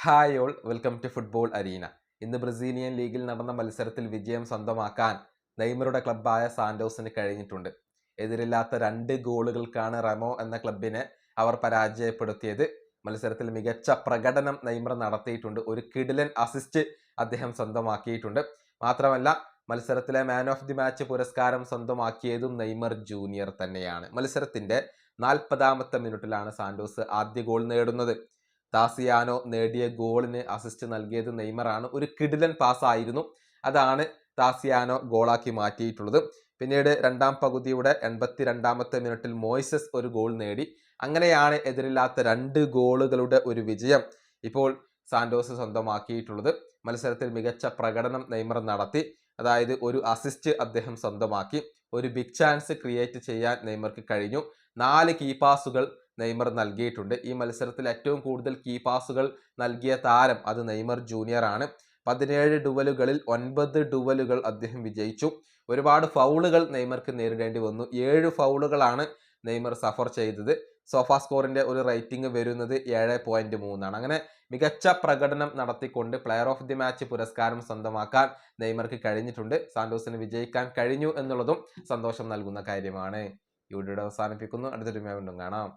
Hi all welcome to football arena. ഇന്ന് Brazilian ലീഗിൽ നടന്ന മത്സരത്തിൽ വിജയം സ്വന്തമാക്കാൻ നെയ്മറുടെ ക്ലബ്ബായ സാന്റോസിന് കഴിഞ്ഞിട്ടുണ്ട്. എതിരില്ലാത്ത 2 ഗോളുകൾക്കാണ് റെമോ എന്ന ക്ലബിനെ അവർ പരാജയപ്പെടുത്തിയത്. മത്സരത്തിൽ മികച്ച പ്രകടനം നെയ്മർ നടത്തിയിട്ടുണ്ട്. ഒരു കിടിലൻ അസിസ്റ്റ് അദ്ദേഹം സ്വന്തമാക്കിയിട്ടുണ്ട്. മാത്രമല്ല മത്സരത്തിലെ മാൻ ഓഫ് ദി മാച്ച് പുരസ്കാരം സ്വന്തമാക്കിയതും നെയ്മർ ജൂനിയർ തന്നെയാണ്. മത്സരത്തിന്റെ 40ാമത്തെ മിനിറ്റിലാണ് സാന്റോസ് ആദ്യ ഗോൾ നേടുന്നത്. താസിയാനോ നേടിയ ഗോളിന് അസിസ്റ്റ് നൽകിയത് നെയ്മറാണ്. ഒരു കിടിലൻ പാസ് ആയിരുന്നു. അതാണ് താസിയാനോ ഗോളാക്കി മാറ്റിയിട്ടുള്ളത്. പിന്നീട് രണ്ടാം പകുതിയുടെ 82ാമത്തെ മിനിറ്റിൽ മോയിസസ് ഒരു ഗോൾ നേടി. അങ്ങനെയാണ് എതിരില്ലാത്ത 2 ഗോളുകളുടെ ഒരു വിജയം ഇപ്പോൾ സാന്റോസ് സ്വന്തമാക്കിയിട്ടുള്ളത്. മത്സരത്തിൽ മികച്ച പ്രകടനം നെയ്മർ നടത്തി. അതായത് ഒരു അസിസ്റ്റ് അദ്ദേഹം സ്വന്തമാക്കി. ഒരു ബിഗ് ചാൻസ് ക്രിയേറ്റ് ചെയ്യാൻ നെയ്മർക്ക് കഴിഞ്ഞു. 4 കീ പാസുകൾ നെയ്മർ നൽകിയിട്ടുണ്ട്. ഈ മത്സരത്തിൽ ഏറ്റവും കൂടുതൽ കീ പാസുകൾ നൽകിയ താരം അത് നെയ്മർ ജൂനിയർ ആണ്. 17 ഡുവലുകളിൽ 9 ഡുവലുകൾ അദ്ദേഹം വിജയിച്ചു. ഒരുപാട് ഫൗളുകൾ നെയ്മർക്ക് നേരിടേണ്ടി വന്നു. 7 ഫൗളുകളാണ് നെയ്മർ സഫർ ചെയ്തത്. സോഫ സ്കോറിന്റെ ഒരു റേറ്റിംഗ് വരുന്നത് 7.3 ആണ്. അങ്ങനെ മികച്ച പ്രകടനം നടത്തിക്കൊണ്ട് പ്ലെയർ ഓഫ് ദി മാച്ച് പുരസ്കാരം സ്വന്തമാക്കാൻ നെയ്മർക്ക് കഴിഞ്ഞിട്ടുണ്ട്. സാന്റോസിന് വിജയിക്കാൻ കഴിഞ്ഞു എന്നുള്ളതും സന്തോഷം നൽകുന്ന കാര്യമാണ്. ഈ വീഡിയോ അവസാനിപ്പിക്കുന്നു. അടുത്തൊരു വീണ്ടും കാണാം.